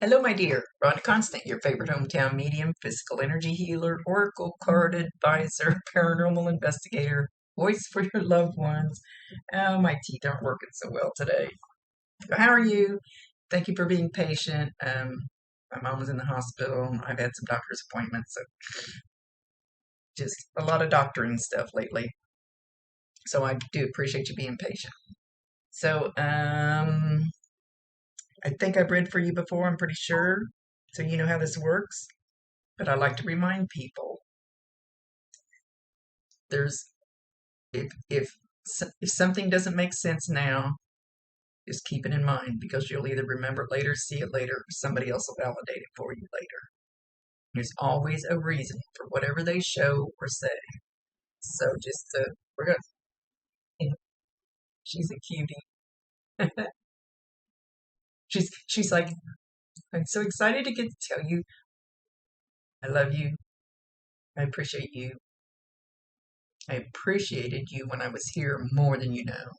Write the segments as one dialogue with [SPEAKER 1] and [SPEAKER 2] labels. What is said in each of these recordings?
[SPEAKER 1] Hello, my dear. Rhonda Constant, your favorite hometown medium, physical energy healer, oracle card advisor, paranormal investigator, voice for your loved ones. Oh, my teeth aren't working so well today. How are you? Thank you for being patient. My mom was in the hospital. I've had some doctor's appointments, so just a lot of doctoring stuff lately. So I do appreciate you being patient. So, I think I've read for you before, I'm pretty sure. So you know how this works. But I like to remind people there's if something doesn't make sense now, just keep it in mind because you'll either remember it later, see it later, or somebody else will validate it for you later. There's always a reason for whatever they show or say. So just we're gonna. She's a cutie. She's like, I'm so excited to get to tell you I love you. I appreciate you. I appreciated you when I was here more than you know.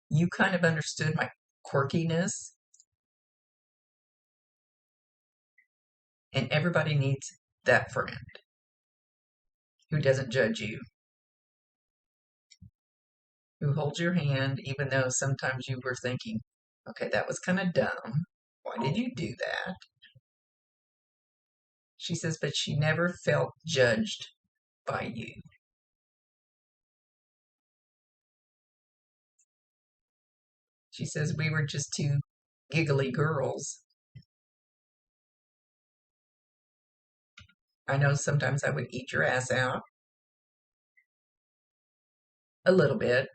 [SPEAKER 1] You kind of understood my quirkiness, and everybody needs that friend who doesn't judge you, who holds your hand, even though sometimes you were thinking, okay, that was kind of dumb. Why did you do that? She says, but she never felt judged by you. She says, we were just two giggly girls. I know sometimes I would eat your ass out a little bit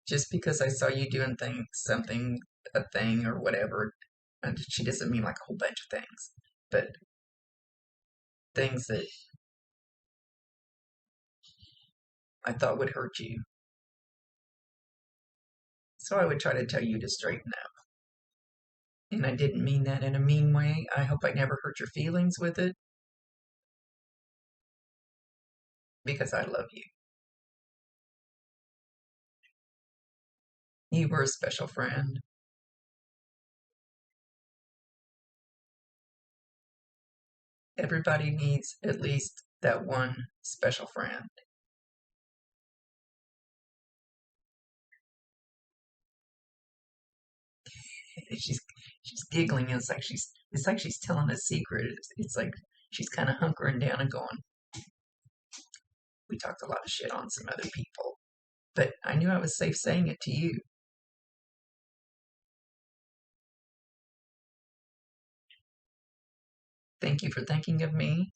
[SPEAKER 1] just because I saw you doing something, a thing or whatever. And she doesn't mean like a whole bunch of things, but things that I thought would hurt you. So I would try to tell you to straighten up. And I didn't mean that in a mean way. I hope I never hurt your feelings with it because I love you. You were a special friend. Everybody needs at least that one special friend. She's she's giggling. It's like she's telling a secret. It's like she's kind of hunkering down and going, we talked a lot of shit on some other people, but I knew I was safe saying it to you. Thank you for thinking of me.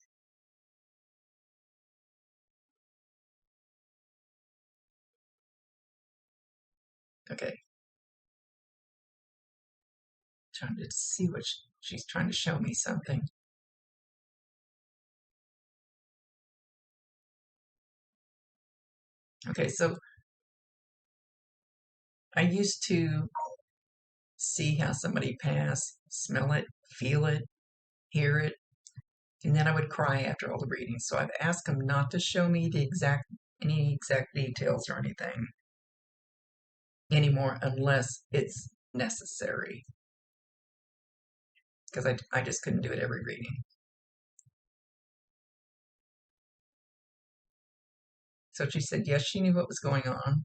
[SPEAKER 1] Okay, trying to see what she's trying to show me something. Okay, so I used to see how somebody passed, smell it, feel it, hear it, and then I would cry after all the readings. So I've asked them not to show me any exact details or anything anymore unless it's necessary because I just couldn't do it every reading. So she said, yes, she knew what was going on.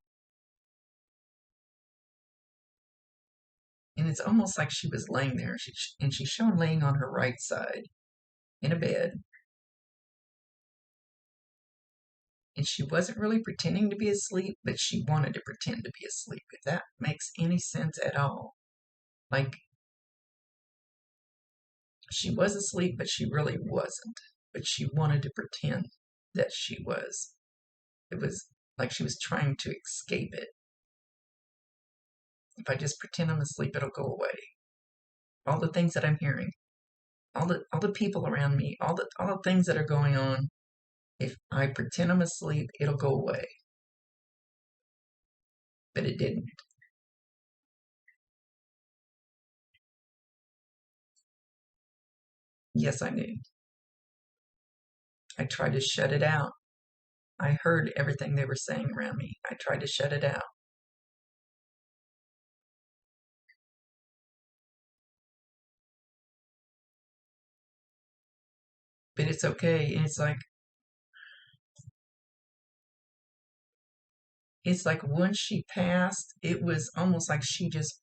[SPEAKER 1] And it's almost like she was laying there. And she's shown laying on her right side in a bed. And she wasn't really pretending to be asleep, but she wanted to pretend to be asleep, if that makes any sense at all. Like, she was asleep, but she really wasn't. But she wanted to pretend that she was. It was like she was trying to escape it. If I just pretend I'm asleep, it'll go away. All the things that I'm hearing, all the people around me, all the things that are going on, if I pretend I'm asleep, it'll go away. But it didn't. Yes, I knew. I tried to shut it out. I heard everything they were saying around me. I tried to shut it out. but it's okay. And it's like once she passed, it was almost like she just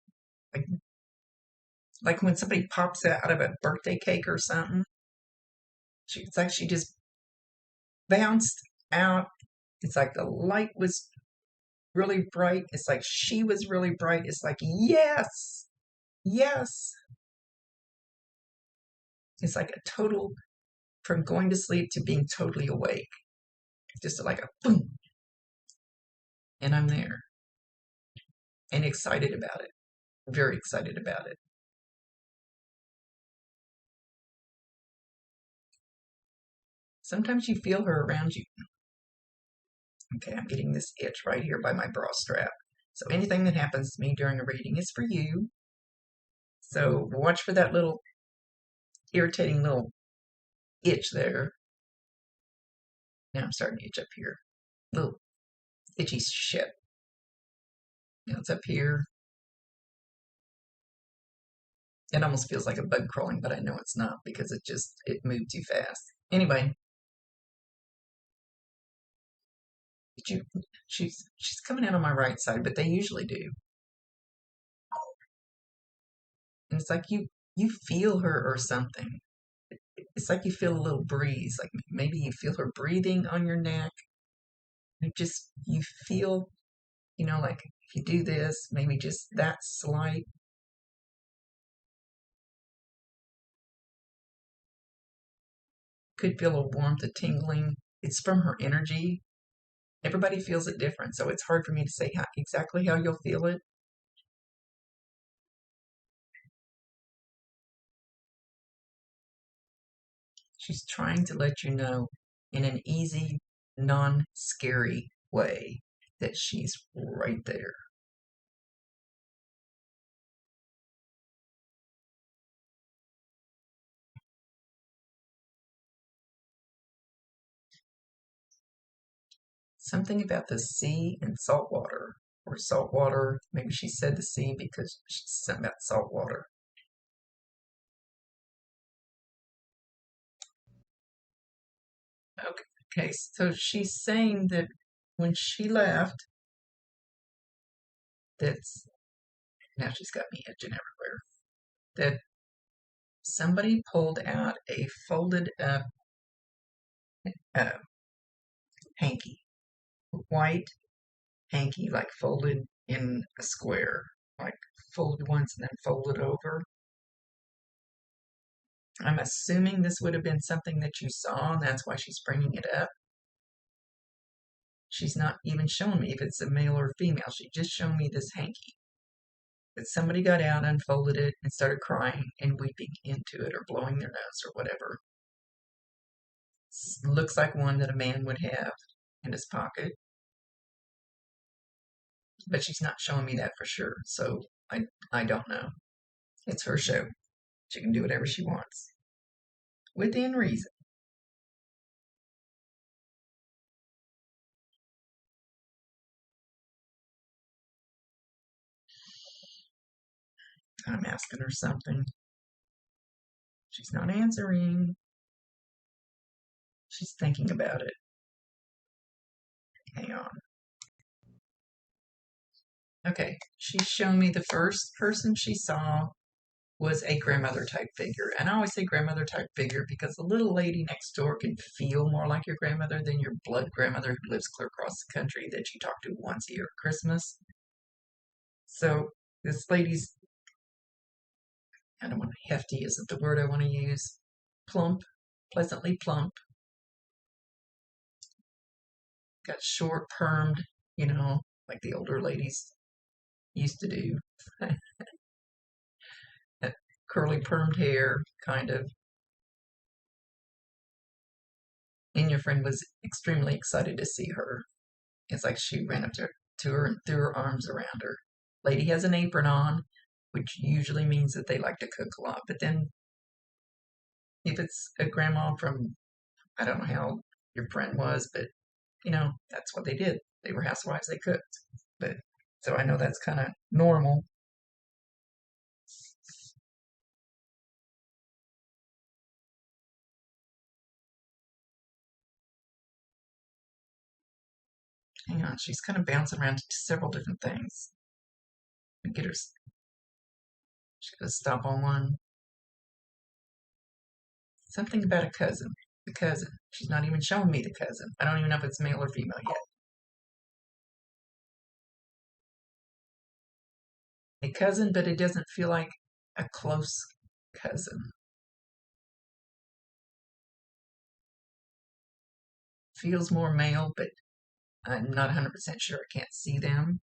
[SPEAKER 1] like when somebody pops out of a birthday cake or something. It's like she just bounced out. It's like the light was really bright. It's like she was really bright. It's like, yes, yes. It's like a total from going to sleep to being totally awake. Just like a boom. And I'm there and excited about it. Very excited about it. Sometimes you feel her around you. Okay, I'm getting this itch right here by my bra strap. So anything that happens to me during a reading is for you. So watch for that little irritating little itch there. Now I'm starting to itch up here. Little itchy shit. Now it's up here. It almost feels like a bug crawling, but I know it's not because it moved too fast. Anyway, you, she's coming in on my right side, but they usually do. And it's like you feel her or something. It's like you feel a little breeze, like maybe you feel her breathing on your neck. You feel, like if you do this, maybe just that slight. Could feel a warmth, a tingling. It's from her energy. Everybody feels it different, so it's hard for me to say exactly how you'll feel it. She's trying to let you know in an easy, non-scary way that she's right there. Something about the sea and salt water, or salt water. Maybe she said the sea because she's something about salt water. Okay, so she's saying that when she left, that's now she's got me itching everywhere. That somebody pulled out a folded up uh, hanky, white hanky, like folded in a square, like folded once and then folded over. I'm assuming this would have been something that you saw, and that's why she's bringing it up. She's not even showing me if it's a male or female. She just showed me this hanky. But somebody got out, unfolded it, and started crying and weeping into it or blowing their nose or whatever. Looks like one that a man would have in his pocket. But she's not showing me that for sure. So I don't know. It's her show. She can do whatever she wants. Within reason. I'm asking her something. She's not answering. She's thinking about it. Hang on. Okay, she's shown me the first person she saw was a grandmother type figure. And I always say grandmother type figure because the little lady next door can feel more like your grandmother than your blood grandmother who lives clear across the country that you talk to once a year at Christmas. So this lady's, I don't want hefty isn't the word I want to use. Plump, pleasantly plump. Got short permed, like the older ladies used to do. That curly permed hair, kind of. And your friend was extremely excited to see her. It's like she ran up to her and threw her arms around her. Lady has an apron on, which usually means that they like to cook a lot. But then if it's a grandma from, I don't know how your friend was, but that's what they did. They were housewives, they cooked. But so I know that's kind of normal. Hang on, she's kind of bouncing around to several different things. Get her. She's gonna stop on one. Something about a cousin. The cousin. She's not even showing me the cousin. I don't even know if it's male or female yet. A cousin, but it doesn't feel like a close cousin. Feels more male, but I'm not 100% sure. I can't see them.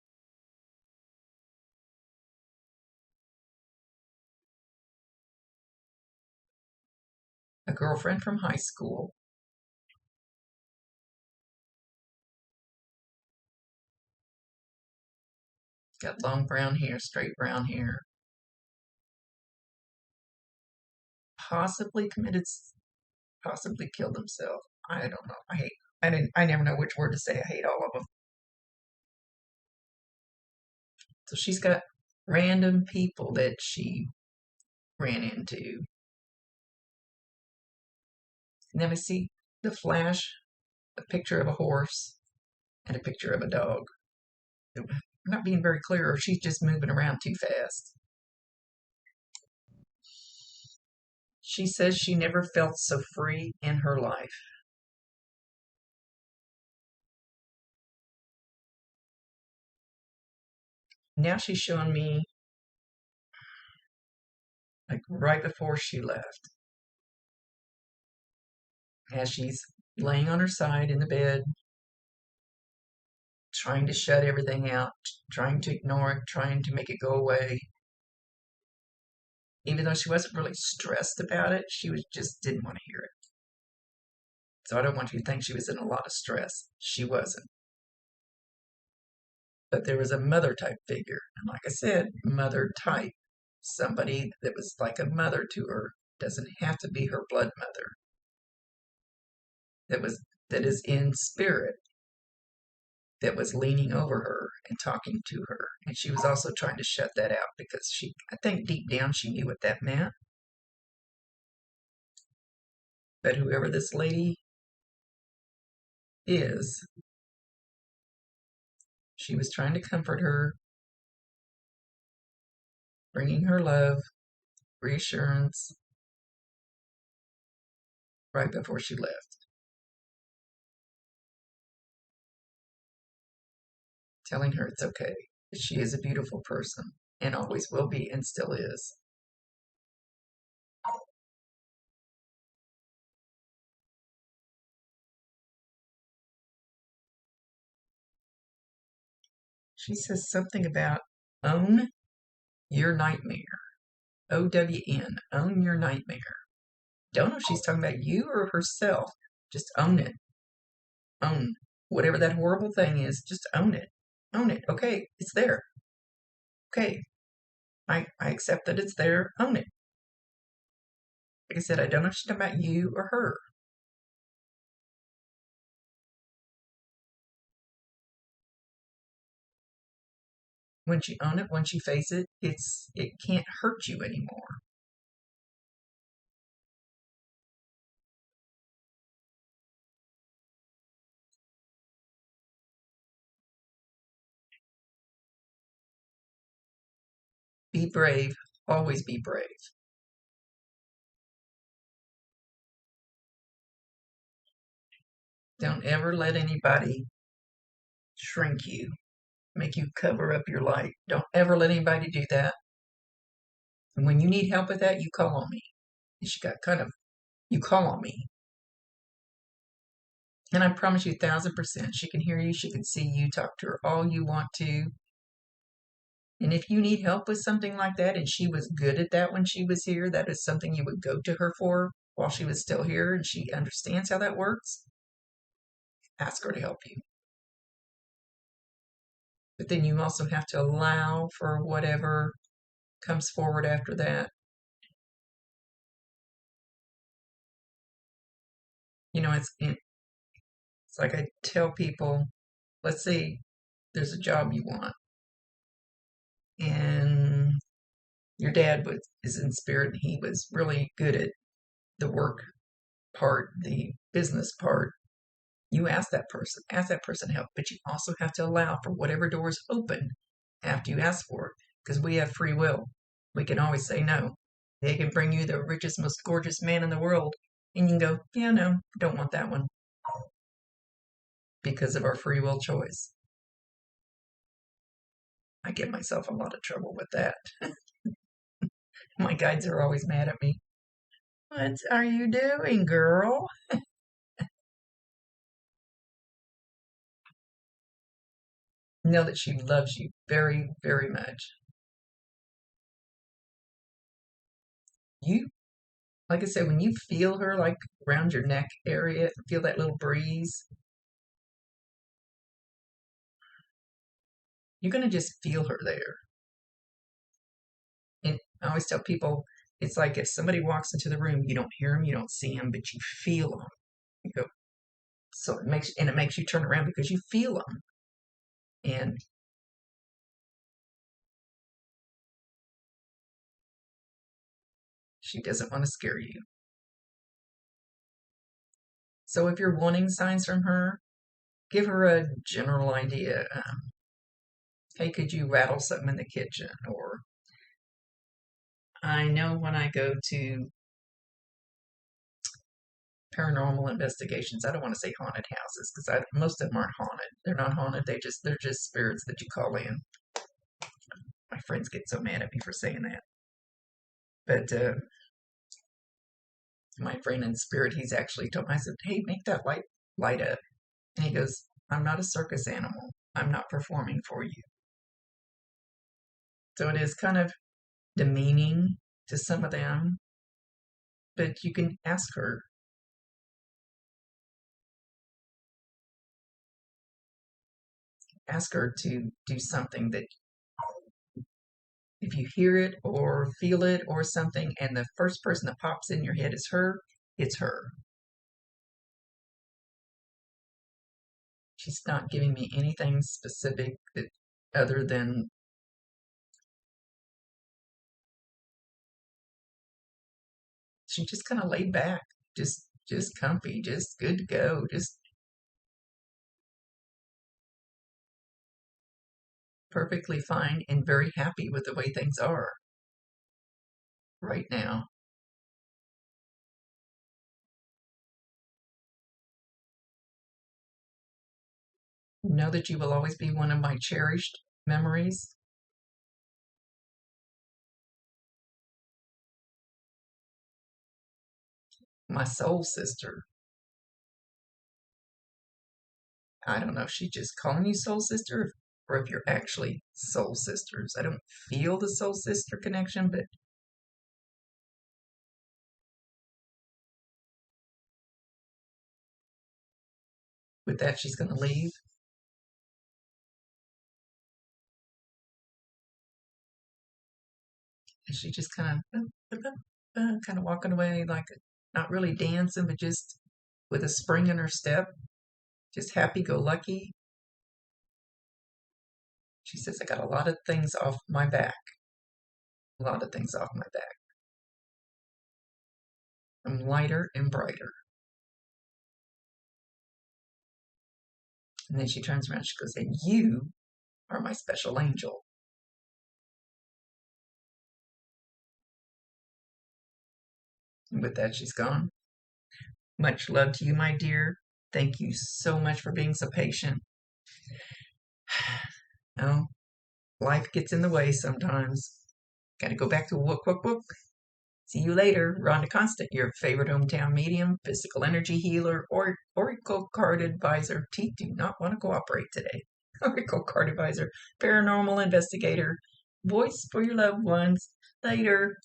[SPEAKER 1] A girlfriend from high school. Got long brown hair, straight brown hair. Possibly committed, possibly killed himself. I don't know. I never know which word to say. I hate all of them. So she's got random people that she ran into. Now we see the flash, a picture of a horse, and a picture of a dog. I'm not being very clear, or she's just moving around too fast. She says she never felt so free in her life. Now she's showing me like right before she left, as she's laying on her side in the bed, trying to shut everything out, trying to ignore it, trying to make it go away. Even though she wasn't really stressed about it, she just didn't want to hear it. So I don't want you to think she was in a lot of stress. She wasn't. But there was a mother type figure. And like I said, mother type. Somebody that was like a mother to her. Doesn't have to be her blood mother. That is in spirit. That was leaning over her and talking to her. And she was also trying to shut that out because I think deep down she knew what that meant. But whoever this lady is, she was trying to comfort her, bringing her love, reassurance, right before she left. Telling her it's okay, that she is a beautiful person, and always will be, and still is. She says something about own your nightmare. OWN, own your nightmare. Don't know if she's talking about you or herself. Just own it. Own whatever that horrible thing is. Just own it. Own it. Okay, it's there. Okay, I accept that it's there. Own it. Like I said, I don't know if she's talking about you or her. Once you own it, once you face it, it can't hurt you anymore. Be brave. Always be brave. Don't ever let anybody shrink you, make you cover up your light. Don't ever let anybody do that. And when you need help with that, you call on me. And she got you call on me. And I promise you 1,000%, she can hear you, she can see you, talk to her all you want to. And if you need help with something like that, and she was good at that when she was here, that is something you would go to her for while she was still here, and she understands how that works, ask her to help you. But then you also have to allow for whatever comes forward after that. You know, it's like I tell people, let's say there's a job you want, and your dad is in spirit, and he was really good at the work part, the business part. You ask that person help, but you also have to allow for whatever doors open after you ask for it, because we have free will. We can always say no. They can bring you the richest, most gorgeous man in the world, and you can go, yeah, no, don't want that one, because of our free will choice. I give myself a lot of trouble with that. My guides are always mad at me. What are you doing, girl? Know that she loves you very, very much. You, like I said, when you feel her like around your neck area, feel that little breeze, you're going to just feel her there. And I always tell people, it's like if somebody walks into the room, you don't hear them, you don't see them, but you feel them. You go, so it makes you turn around because you feel them. And she doesn't want to scare you. So if you're wanting signs from her, give her a general idea. Hey, could you rattle something in the kitchen? Or I know when I go to paranormal investigations, I don't want to say haunted houses because most of them aren't haunted. They're not haunted. They're just spirits that you call in. My friends get so mad at me for saying that. But my friend in spirit, he's actually told me, I said, hey, make that light up. And he goes, I'm not a circus animal. I'm not performing for you. So it is kind of demeaning to some of them, but you can ask her. Ask her to do something that if you hear it or feel it or something, and the first person that pops in your head is her, it's her. She's not giving me anything specific that other than she just kind of laid back, just comfy, just good to go, just perfectly fine and very happy with the way things are right now. Know that you will always be one of my cherished memories. My soul sister. I don't know if she's just calling you soul sister or if you're actually soul sisters. I don't feel the soul sister connection, but with that, she's going to leave. And she just kind of walking away, like not really dancing, but just with a spring in her step, just happy go lucky. She says, I got a lot of things off my back. A lot of things off my back. I'm lighter and brighter. And then she turns around, she goes, and you are my special angel. And with that, she's gone. Much love to you, my dear. Thank you so much for being so patient. Oh, life gets in the way sometimes. Got to go back to whoop, whoop, whoop. See you later. Rhonda Constant, your favorite hometown medium, physical energy healer, or oracle card advisor. Teeth do not want to cooperate today. Oracle card advisor, paranormal investigator, voice for your loved ones. Later.